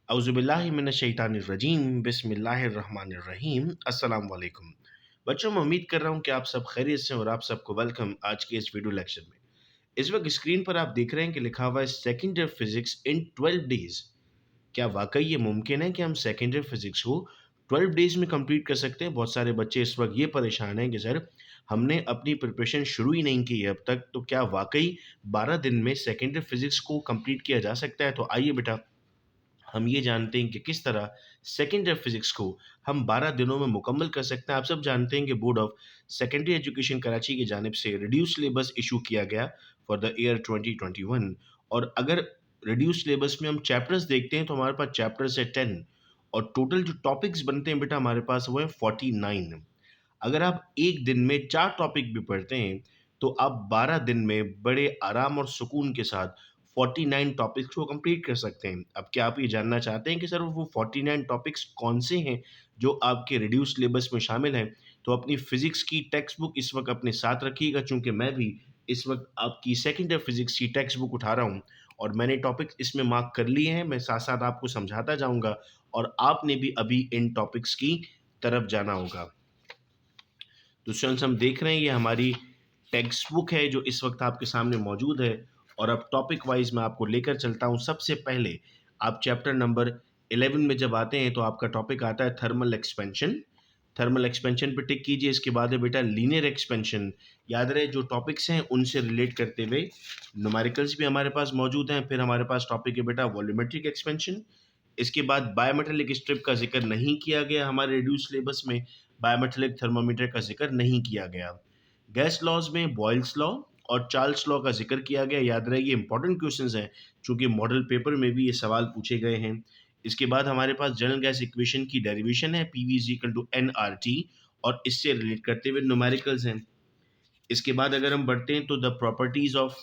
औज़ुबिल्लाहिमिनश्शैतानिर्रजीम बिस्मिल्लाहिर्रहमानिर्रहीम अस्सलाम वालेकुम। बच्चों, मैं उम्मीद कर रहा हूँ कि आप सब खैरियत से हैं और आप सबको वेलकम आज के इस वीडियो लेक्चर में। इस वक्त स्क्रीन पर आप देख रहे हैं कि लिखा हुआ है second year physics in 12 days. क्या वाकई ये मुमकिन है कि हम सेकेंड ईयर फिजिक्स को 12 डेज में कंप्लीट कर सकते हैं? बहुत सारे बच्चे इस वक्त ये परेशान हैं कि सर हमने अपनी प्रिपरेशन शुरू ही नहीं की है अब तक, तो क्या वाकई 12 दिन में सेकेंड ईयर फिजिक्स को कंप्लीट किया जा सकता है? तो आइए बेटा, हम ये जानते हैं कि किस तरह सेकेंड ईयर फिजिक्स को हम 12 दिनों में मुकम्मल कर सकते हैं। आप सब जानते हैं कि board of secondary education Karachi की जानिब से रिड्यूस सिलेबस इशू किया गया फॉर द ईयर 2021। और अगर रिड्यूस सिलेबस में हम चैप्टर्स देखते हैं तो हमारे पास चैप्टर्स है 10 और टोटल जो टॉपिक्स बनते हैं बेटा हमारे पास वो है 49। अगर आप एक दिन में 4 टॉपिक भी पढ़ते हैं, तो आप 12 दिन में बड़े आराम और सुकून के साथ 49 टॉपिक्स को कंप्लीट कर सकते हैं। अब क्या आप ये जानना चाहते हैं कि सर वो 49 टॉपिक्स कौन से हैं, जो आपके रिड्यूस सिलेबस में शामिल हैं? तो अपनी फ़िज़िक्स की टेक्स्ट बुक इस वक़्त अपने साथ रखिएगा, चूँकि मैं भी इस वक़्त आपकी सेकंड ईयर फ़िज़िक्स की टेक्स्ट बुक उठा रहा हूँ और मैंने टॉपिक्स इसमें मार्क कर लिए हैं। मैं साथ-साथ आपको समझाता जाऊँगा और आपने भी अभी इन टॉपिक्स की तरफ जाना होगा। तो स्टूडेंट्स, हम देख रहे हैं ये हमारी टेक्स्ट बुक है जो इस वक्त आपके सामने मौजूद है। और अब टॉपिक वाइज मैं आपको लेकर चलता हूँ। सबसे पहले आप चैप्टर नंबर 11 में जब आते हैं तो आपका टॉपिक आता है थर्मल एक्सपेंशन। थर्मल एक्सपेंशन पे टिक कीजिए। इसके बाद है बेटा लीनियर एक्सपेंशन। याद रहे जो टॉपिक्स हैं उनसे रिलेट करते हुए न्यूमेरिकल्स भी हमारे पास मौजूद हैं। फिर हमारे पास टॉपिक है बेटा वॉल्यूमेट्रिक एक्सपेंशन। इसके बाद बायोमेटालिक स्ट्रिप का जिक्र नहीं किया गया हमारे रिड्यूस सिलेबस में। बायोमेटालिक थर्मामीटर का जिक्र नहीं किया गया। गैस लॉज में बॉयल्स लॉ और चार्ल्स लॉ का जिक्र किया गया। याद रहे ये इंपॉर्टेंट क्वेश्चंस हैं, चूंकि मॉडल पेपर में भी ये सवाल पूछे गए हैं। इसके बाद हमारे पास जनरल गैस इक्वेशन की डेरिवेशन है, P V is equal to N R T, और इससे रिलेट करते हुए न्यूमेरिकल्स हैं। इसके बाद अगर हम बढ़ते हैं तो the properties of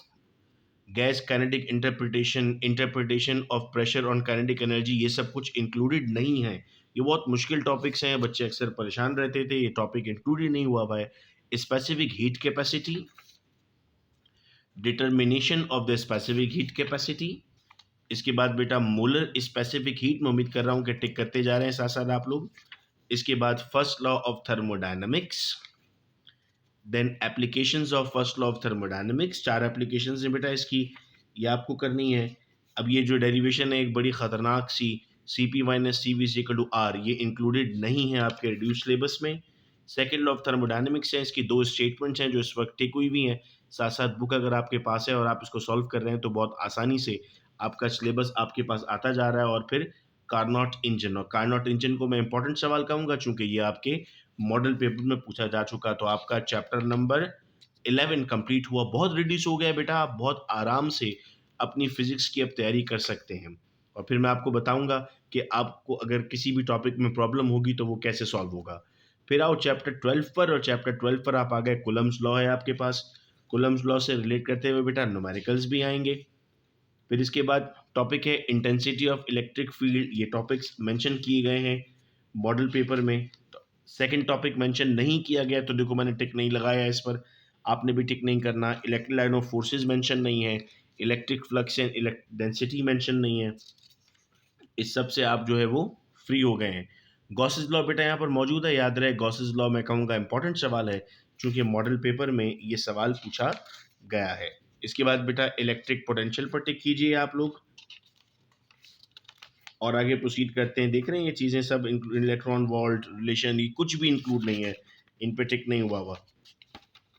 gas kinetic interpretation of pressure on kinetic energy, ये सब कुछ इंक्लूडेड नहीं है। ये बहुत मुश्किल टॉपिक्स हैं, बच्चे अक्सर परेशान रहते थे, ये टॉपिक इंक्लूडेड नहीं हुआ हुआ है। Specific heat capacity, determination of the specific heat capacity. इसके बाद बेटा मोलर स्पेसिफिक हीट, मैं उम्मीद कर रहा हूँ कि टिक करते जा रहे हैं साथ साथ आप लोग। इसके बाद first law of thermodynamics, then applications of first law of thermodynamics. 4 applications हैं बेटा इसकी, ये आपको करनी है। अब ये जो डेरिवेशन है एक बड़ी ख़तरनाक सी, C P minus C V equal to R, ये इंक्लूडेड नहीं है आपके रिड्यूस सिलेबस में। सेकेंड लॉ ऑफ थर्मोडायनेमिक्स है, इसकी 2 स्टेटमेंट्स हैं जो इस वक्त टिक हुई हुई हैं। साथ साथ बुक अगर आपके पास है और आप इसको सॉल्व कर रहे हैं तो बहुत आसानी से आपका सिलेबस आपके पास आता जा रहा है। और फिर कार्नोट इंजन, और कार्नोट इंजन को मैं इंपॉर्टेंट सवाल कहूँगा चूंकि ये आपके मॉडल पेपर में पूछा जा चुका। तो आपका चैप्टर नंबर 11 कंप्लीट हुआ। बहुत रिड्यूस हो गया बेटा, आप बहुत आराम से अपनी फिजिक्स की अब तैयारी कर सकते हैं। और फिर मैं आपको बताऊंगा कि आपको अगर किसी भी टॉपिक में प्रॉब्लम होगी तो वो कैसे सॉल्व होगा। फिर आओ चैप्टर 12 पर, और चैप्टर 12 पर आप आ गए, कूलम्स लॉ है आपके पास। कूलम्स लॉ से रिलेट करते हुए बेटा न्यूमेरिकल्स भी आएंगे। फिर इसके बाद टॉपिक है इंटेंसिटी ऑफ इलेक्ट्रिक फील्ड। ये टॉपिक्स मेंशन किए गए हैं मॉडल पेपर में। सेकंड टॉपिक मेंशन नहीं किया गया तो देखो मैंने टिक नहीं लगाया इस पर, आपने भी टिक नहीं करना। Electric line of forces mention नहीं है, electric flux and electric density mention नहीं है। इस सब से आप जो है वो फ्री हो गए हैं। गॉसेस लॉ बेटा यहाँ पर मौजूद है। याद रहे गॉसेस लॉ मैं कहूँगा इंपॉर्टेंट सवाल है, क्योंकि मॉडल पेपर में ये सवाल पूछा गया है। इसके बाद बेटा इलेक्ट्रिक पोटेंशियल पर टिक कीजिए आप लोग और आगे प्रोसीड करते हैं। देख रहे हैं ये चीज़ें सब, इलेक्ट्रॉन वोल्ट रिलेशन, ये कुछ भी इंक्लूड नहीं है, इन पे टिक नहीं हुआ हुआ।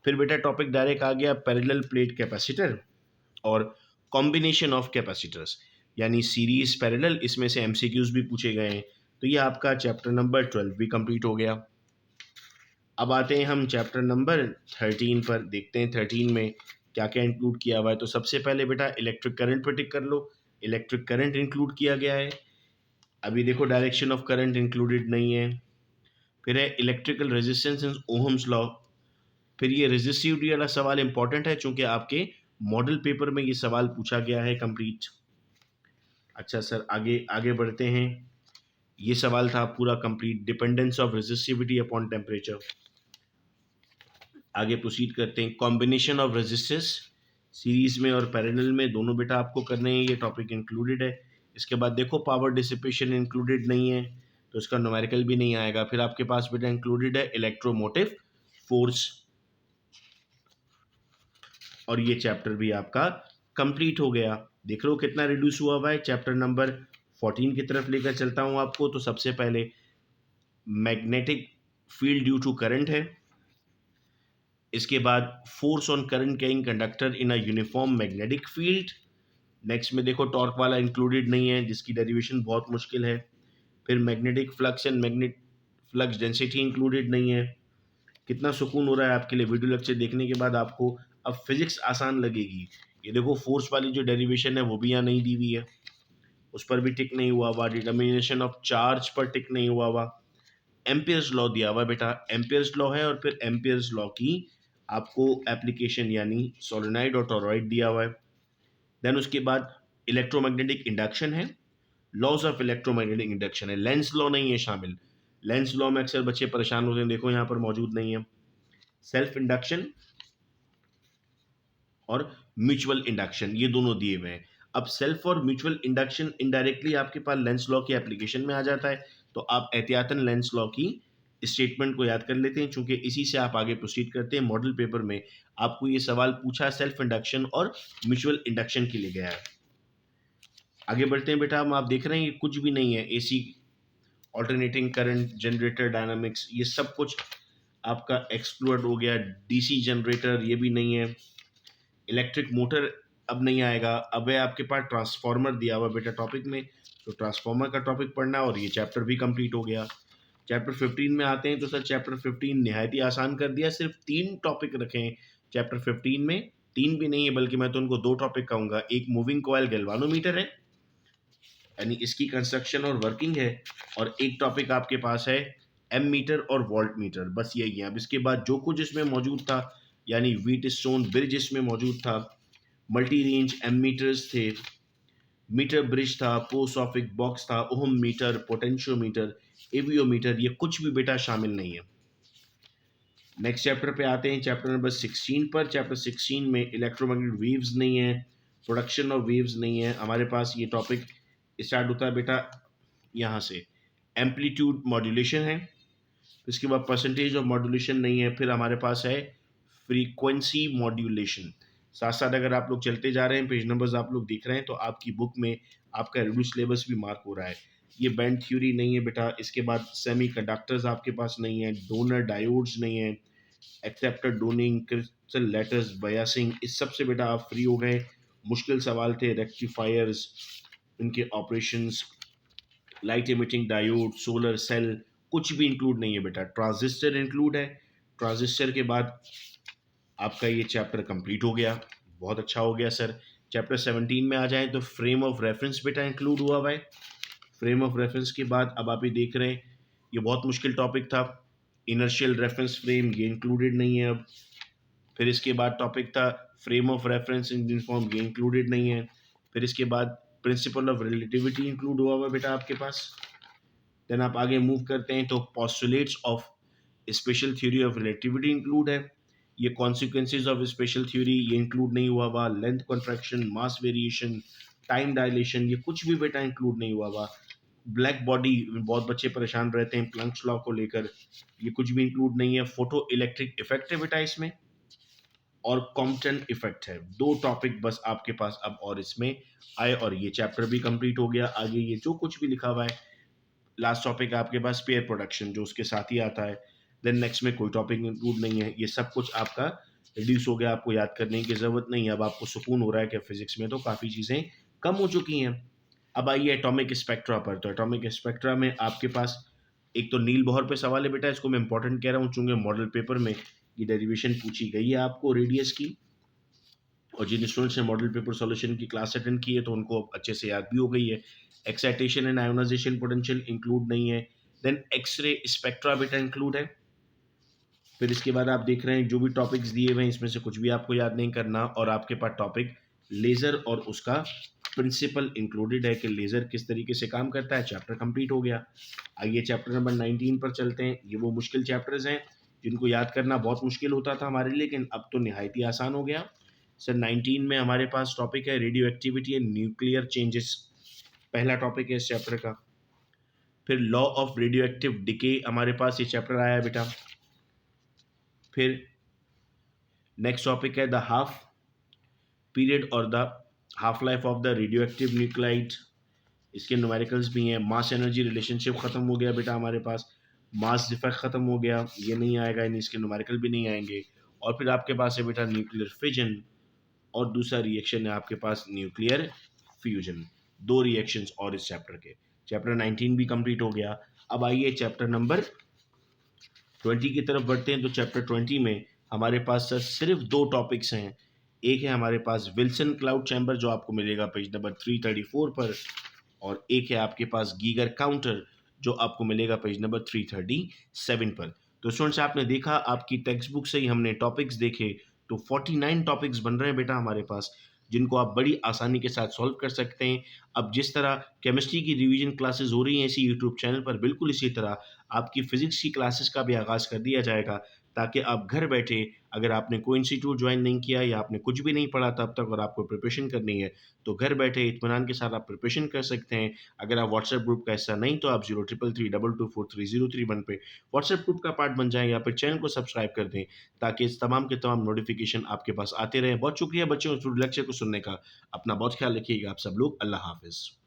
फिर बेटा टॉपिक डायरेक्ट आ गया पैरेलल प्लेट कैपेसिटर और कॉम्बिनेशन ऑफ कैपेसिटर्स, यानी सीरीज पैरेलल। इसमें से एमसीक्यूज भी पूछे गए हैं। तो ये आपका चैप्टर नंबर 12 भी कंप्लीट हो गया। अब आते हैं हम चैप्टर नंबर 13 पर, देखते हैं 13 में क्या क्या इंक्लूड किया हुआ है। तो सबसे पहले बेटा इलेक्ट्रिक करंट पर टिक कर लो। इलेक्ट्रिक करंट इंक्लूड किया गया है। अभी देखो डायरेक्शन ऑफ करंट इंक्लूडेड नहीं है। फिर है electrical resistance in Ohm's law. फिर ये रेजिस्टिविटी वाला सवाल इंपॉर्टेंट है चूंकि आपके मॉडल पेपर में ये सवाल पूछा गया है कंप्लीट। अच्छा सर, आगे आगे बढ़ते हैं। ये सवाल था पूरा complete, dependence of resistivity upon temperature. आगे प्रोसीड करते हैं। कॉम्बिनेशन ऑफ रेजिस्टेंस सीरीज में और पैरेलल में दोनों बेटा आपको करने हैं, ये टॉपिक इंक्लूडेड है। इसके बाद देखो पावर डिसिपेशन इंक्लूडेड नहीं है, तो इसका न्यूमेरिकल भी नहीं आएगा। फिर आपके पास बेटा इंक्लूडेड है इलेक्ट्रोमोटिव फोर्स, और ये चैप्टर भी आपका कंप्लीट हो गया। देख रहे हो कितना रिड्यूस हुआ है। चैप्टर नंबर 14 की तरफ लेकर चलता हूं आपको। तो सबसे पहले magnetic field due to current है, इसके बाद force on current carrying conductor in a uniform magnetic field. Next में देखो टॉर्क वाला इंक्लूडेड नहीं है, जिसकी डेरिवेशन बहुत मुश्किल है। फिर magnetic flux and magnet flux density included नहीं है। कितना सुकून हो रहा है आपके लिए वीडियो लेक्चर देखने के बाद। आपको अब फिजिक्स आसान लगेगी। ये देखो फोर्स वाली जो डेरिवेशन है वो भी यहाँ नहीं दी हुई है, उस पर भी टिक नहीं हुआ हुआ। डिटर्मिनेशन ऑफ चार्ज पर टिक नहीं हुआ हुआ। एम्पियर्स लॉ दिया हुआ बेटा, एम्पियर्स लॉ है, और फिर एम्पियर्स लॉ की आपको एप्लीकेशन यानी सोलेनॉइड और टॉरॉइड दिया हुआ है। देन उसके बाद इलेक्ट्रोमैग्नेटिक इंडक्शन है, लॉज ऑफ इलेक्ट्रोमैग्नेटिक इंडक्शन है, लेंस लॉ नहीं है शामिल। लेंस लॉ में अक्सर बच्चे परेशान होते हैं, देखो यहाँ पर मौजूद नहीं है। सेल्फ इंडक्शन और म्यूचुअल इंडक्शन ये दोनों दिए हुए हैं। अब सेल्फ और म्यूचुअल इंडक्शन इनडायरेक्टली आपके पास लेंस लॉ की एप्लीकेशन में आ जाता है, तो आप एहतियातन लेंस लॉ की स्टेटमेंट को याद कर लेते हैं, क्योंकि इसी से आप आगे प्रोसीड करते हैं। मॉडल पेपर में आपको ये सवाल पूछा सेल्फ इंडक्शन और म्यूचुअल इंडक्शन के लिए गया है। आगे बढ़ते हैं बेटा। हम आप देख रहे हैं ये कुछ भी नहीं है। AC, alternating current, generator dynamics, ये सब कुछ आपका एक्सक्लूड हो गया। डीसी जनरेटर ये भी नहीं है। इलेक्ट्रिक मोटर अब नहीं आएगा। अब है आपके पास ट्रांसफार्मर दिया हुआ बेटा टॉपिक में, तो ट्रांसफार्मर का टॉपिक पढ़ना, और ये चैप्टर भी कंप्लीट हो गया। चैप्टर 15 में आते हैं, तो सर चैप्टर 15 निहायत ही आसान कर दिया। सिर्फ 3 टॉपिक रखे हैं चैप्टर 15 में। 3 भी नहीं है, बल्कि मैं तो उनको 2 टॉपिक कहूँगा। एक मूविंग कॉइल गैल्वानोमीटर है, यानी इसकी कंस्ट्रक्शन और वर्किंग है, और एक टॉपिक आपके पास है एम मीटर और वोल्ट मीटर। बस यही है। अब इसके बाद जो कुछ इसमें मौजूद था, यानी व्हीट स्टोन ब्रिज इसमें मौजूद था, मल्टी रेंज एमीटर्स थे, मीटर ब्रिज था, पोस्टऑफिक बॉक्स था, ओहम मीटर, पोटेंशियोमीटर, एवियोमीटर, ये कुछ भी बेटा शामिल नहीं है। नेक्स्ट चैप्टर पे आते हैं, चैप्टर नंबर 16 पर। चैप्टर 16 में इलेक्ट्रोमैग्नेटिक वेव्स नहीं है, प्रोडक्शन ऑफ वेव्स नहीं है। हमारे पास ये टॉपिक स्टार्ट होता है बेटा यहाँ से, एम्पलीट्यूड मॉड्यूलेशन है। इसके बाद परसेंटेज ऑफ मॉड्यूलेशन नहीं है। फिर हमारे पास है फ्रीक्वेंसी मॉड्यूलेशन। साथ साथ अगर आप लोग चलते जा रहे हैं, पेज नंबर्स आप लोग देख रहे हैं, तो आपकी बुक में आपका रिड्यूस सिलेबस भी मार्क हो रहा है। ये बैंड थ्योरी नहीं है बेटा। इसके बाद सेमी कंडक्टर्स आपके पास नहीं है, डोनर डायोड्स नहीं है, एक्सेप्टर डोनिंग, क्रिस्टल लेटर्स, बयासिंग, इस सब से बेटा आप फ्री हो गए। मुश्किल सवाल थे, रेक्टिफायर्स, इनके operations, light emitting diode, solar cell, कुछ भी इंक्लूड नहीं है बेटा। ट्रांजिस्टर इंक्लूड है। ट्रांजिस्टर के बाद आपका ये चैप्टर कंप्लीट हो गया। बहुत अच्छा हो गया सर। चैप्टर 17 में आ जाए तो फ्रेम ऑफ रेफरेंस बेटा इंक्लूड हुआ हुआ है। फ्रेम ऑफ रेफरेंस के बाद अब आप ये देख रहे हैं, ये बहुत मुश्किल टॉपिक था। इनर्शियल रेफरेंस फ्रेम, ये इंक्लूडेड नहीं है अब। फिर इसके बाद टॉपिक था frame of reference in uniform, ये इंक्लूडेड नहीं है। फिर इसके बाद प्रिंसिपल ऑफ रिलेटिविटी इंक्लूड हुआ हुआ बेटा आपके पास। देन आप आगे मूव करते हैं तो postulates of special theory of relativity include है। ये कॉन्सिक्वेंसेज ऑफ स्पेशल थ्योरी ये इंक्लूड नहीं हुआ हुआ। लेंथ कॉन्ट्रैक्शन, मास वेरिएशन, टाइम डायलेशन, ये कुछ भी बेटा इंक्लूड नहीं हुआ हुआ। ब्लैक बॉडी, बहुत बच्चे परेशान रहते हैं प्लैंक्स लॉ को लेकर, ये कुछ भी इंक्लूड नहीं है। फोटो इलेक्ट्रिक इफेक्ट है बेटा इसमें, और कॉम्पटन इफेक्ट है। 2 टॉपिक बस आपके पास अब और इसमें आए, और ये चैप्टर भी कंप्लीट हो गया। आगे ये जो कुछ भी लिखा हुआ है, लास्ट टॉपिक आपके पास पेयर प्रोडक्शन जो उसके साथ ही आता है। देन नेक्स्ट में कोई टॉपिक इंक्लूड नहीं है। ये सब कुछ आपका रिड्यूस हो गया, आपको याद करने की ज़रूरत नहीं है। अब आपको सुकून हो रहा है कि फिजिक्स में तो काफ़ी चीज़ें कम हो चुकी हैं। अब आइए एटॉमिक स्पेक्ट्रा पर। तो एटॉमिक स्पेक्ट्रा में आपके पास एक तो नील बॉहर पे सवाल है बेटा, इसको मैं इंपॉर्टेंट कह रहा हूँ चूंकि मॉडल पेपर में ये डेरिवेशन पूछी गई है आपको रेडियस की, और जिन स्टूडेंट्स ने मॉडल पेपर सॉल्यूशन की क्लास अटेंड की है तो उनको अच्छे से याद भी हो गई है। Excitation and ionization potential include नहीं है। देन एक्सरे स्पेक्ट्रा बेटा इंक्लूड है। फिर इसके बाद आप देख रहे हैं जो भी टॉपिक्स दिए हुए हैं इसमें से कुछ भी आपको याद नहीं करना, और आपके पास टॉपिक लेज़र और उसका प्रिंसिपल इंक्लूडेड है कि लेज़र किस तरीके से काम करता है। चैप्टर कंप्लीट हो गया। आइए चैप्टर नंबर 19 पर चलते हैं। ये वो मुश्किल चैप्टर्स हैं जिनको याद करना बहुत मुश्किल होता था हमारे लिए, लेकिन अब तो निहायत ही आसान हो गया। सर 19 में हमारे पास टॉपिक है radio activity and nuclear changes. पहला टॉपिक है इस चैप्टर का। फिर law of radio active decay हमारे पास ये चैप्टर आया है बेटा। फिर नेक्स्ट टॉपिक है द हाफ पीरियड और the half life of the radio active nuclide. इसके न्यूमेरिकल्स भी हैं। मास एनर्जी रिलेशनशिप खत्म हो गया बेटा हमारे पास। मास डिफेक्ट खत्म हो गया, ये नहीं आएगा, यानी इसके न्यूमेरिकल भी नहीं आएंगे। और फिर आपके पास है बेटा न्यूक्लियर फिजन, और दूसरा रिएक्शन है आपके पास न्यूक्लियर फ्यूजन। दो रिएक्शंस और इस चैप्टर के। चैप्टर 19 भी कंप्लीट हो गया। अब आइए चैप्टर नंबर 20 की तरफ बढ़ते हैं। तो चैप्टर 20 में हमारे पास सर सिर्फ दो टॉपिक्स हैं। एक है हमारे पास विल्सन क्लाउड चैम्बर जो आपको मिलेगा पेज नंबर 334 पर, और एक है आपके पास गीगर काउंटर जो आपको मिलेगा पेज नंबर 337 पर। तो स्टूडेंट्स आपने देखा, आपकी टेक्स्ट बुक से ही हमने टॉपिक्स देखे, तो 49 टॉपिक्स बन रहे हैं बेटा हमारे पास, जिनको आप बड़ी आसानी के साथ सॉल्व कर सकते हैं। अब जिस तरह केमिस्ट्री की रिवीजन क्लासेस हो रही हैं इसी यूट्यूब चैनल पर, बिल्कुल इसी तरह आपकी फिजिक्स की क्लासेस का भी आगाज़ कर दिया जाएगा, ताकि आप घर बैठे, अगर आपने कोई इंस्टीट्यूट ज्वाइन नहीं किया या आपने कुछ भी नहीं पढ़ा तब तक और आपको प्रिपरेशन करनी है, तो घर बैठे इत्मीनान के साथ आप प्रिपरेशन कर सकते हैं। अगर आप व्हाट्सएप ग्रुप का हिस्सा नहीं, तो आप 0333224303 पे व्हाट्सएप ग्रुप का पार्ट बन जाएं, या फिर चैनल को सब्सक्राइब कर दें, ताकि इस तमाम के तमाम नोटिफिकेशन आपके पास आते रहें। बहुत शुक्रिया बच्चों इस लेक्चर को सुनने का। अपना बहुत ख्याल रखिएगा आप सब लोग। अल्लाह हाफिज़।